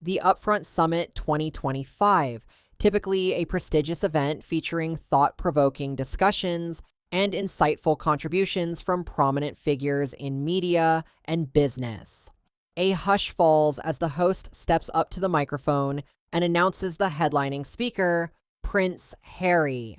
the Upfront Summit 2025, typically a prestigious event featuring thought-provoking discussions and insightful contributions from prominent figures in media and business. A hush falls as the host steps up to the microphone and announces the headlining speaker, Prince Harry.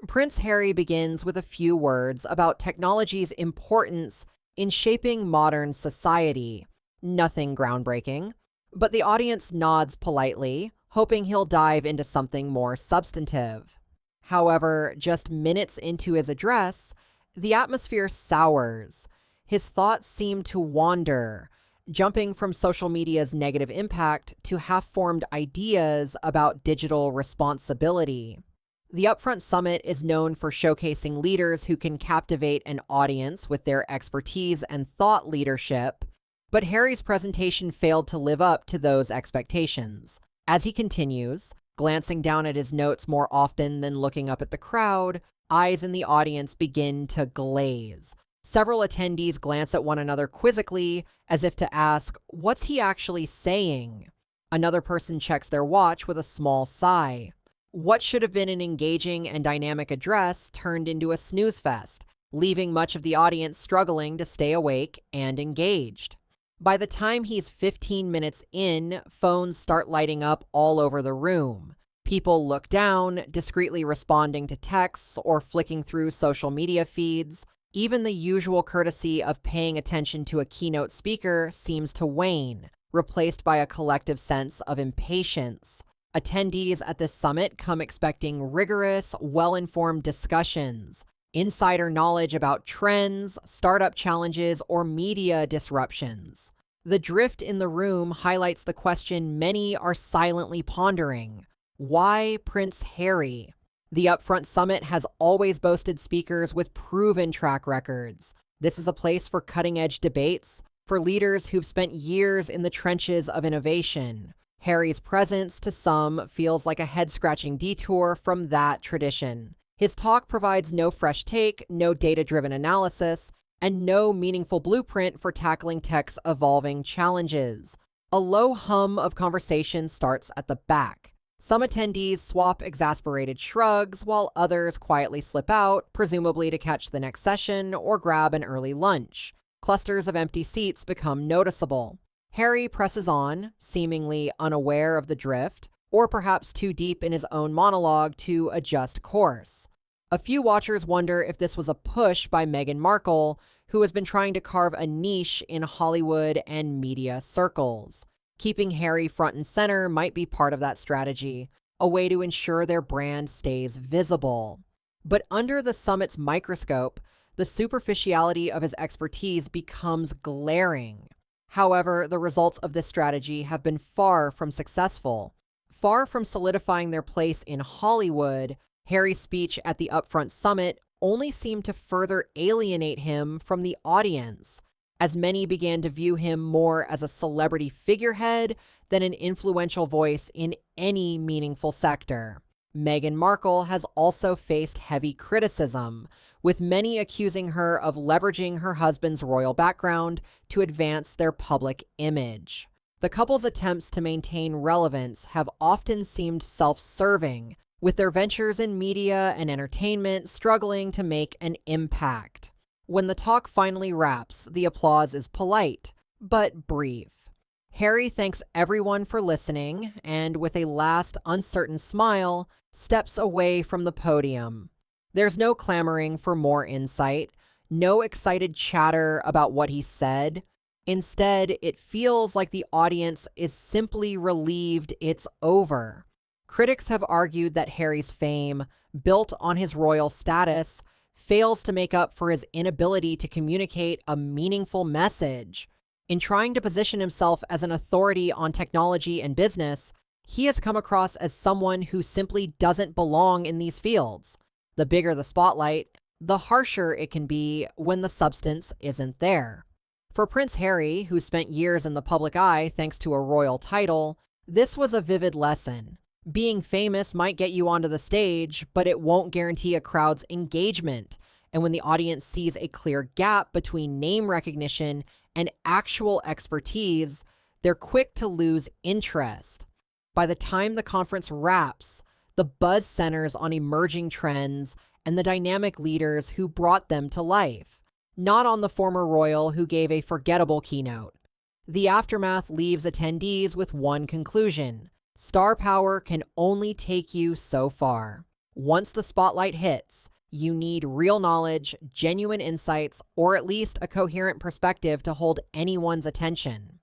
Prince Harry begins with a few words about technology's importance in shaping modern society. Nothing groundbreaking, but the audience nods politely, hoping he'll dive into something more substantive. However, just minutes into his address, the atmosphere sours. His thoughts seem to wander, jumping from social media's negative impact to half-formed ideas about digital responsibility. The Upfront Summit is known for showcasing leaders who can captivate an audience with their expertise and thought leadership, but Harry's presentation failed to live up to those expectations. As he continues, glancing down at his notes more often than looking up at the crowd, eyes in the audience begin to glaze. Several attendees glance at one another quizzically, as if to ask, "What's he actually saying?" Another person checks their watch with a small sigh. What should have been an engaging and dynamic address turned into a snooze fest, leaving much of the audience struggling to stay awake and engaged. By the time he's 15 minutes in, phones start lighting up all over the room. People look down, discreetly responding to texts or flicking through social media feeds. Even the usual courtesy of paying attention to a keynote speaker seems to wane, replaced by a collective sense of impatience. Attendees at this summit come expecting rigorous, well-informed discussions, insider knowledge about trends, startup challenges, or media disruptions. The drift in the room highlights the question many are silently pondering: why Prince Harry? The Upfront Summit has always boasted speakers with proven track records. This is a place for cutting-edge debates, for leaders who've spent years in the trenches of innovation. Harry's presence, to some, feels like a head-scratching detour from that tradition. His talk provides no fresh take, no data-driven analysis, and no meaningful blueprint for tackling tech's evolving challenges. A low hum of conversation starts at the back. Some attendees swap exasperated shrugs, while others quietly slip out, presumably to catch the next session or grab an early lunch. Clusters of empty seats become noticeable. Harry presses on, seemingly unaware of the drift, or perhaps too deep in his own monologue to adjust course. A few watchers wonder if this was a push by Meghan Markle, who has been trying to carve a niche in Hollywood and media circles. Keeping Harry front and center might be part of that strategy, a way to ensure their brand stays visible. But under the summit's microscope, the superficiality of his expertise becomes glaring. However, the results of this strategy have been far from successful. Far from solidifying their place in Hollywood, Harry's speech at the Upfront Summit only seemed to further alienate him from the audience, as many began to view him more as a celebrity figurehead than an influential voice in any meaningful sector. Meghan Markle has also faced heavy criticism, with many accusing her of leveraging her husband's royal background to advance their public image. The couple's attempts to maintain relevance have often seemed self-serving, with their ventures in media and entertainment struggling to make an impact. When the talk finally wraps, the applause is polite, but brief. Harry thanks everyone for listening, and with a last uncertain smile, steps away from the podium. There's no clamoring for more insight, no excited chatter about what he said. Instead, it feels like the audience is simply relieved it's over. Critics have argued that Harry's fame, built on his royal status, fails to make up for his inability to communicate a meaningful message. In trying to position himself as an authority on technology and business, he has come across as someone who simply doesn't belong in these fields. The bigger the spotlight, the harsher it can be when the substance isn't there. For Prince Harry, who spent years in the public eye thanks to a royal title, this was a vivid lesson. Being famous might get you onto the stage, but it won't guarantee a crowd's engagement. And when the audience sees a clear gap between name recognition and actual expertise, they're quick to lose interest. By the time the conference wraps, the buzz centers on emerging trends and the dynamic leaders who brought them to life, not on the former royal who gave a forgettable keynote. The aftermath leaves attendees with one conclusion: star power can only take you so far. Once the spotlight hits, you need real knowledge, genuine insights, or at least a coherent perspective to hold anyone's attention.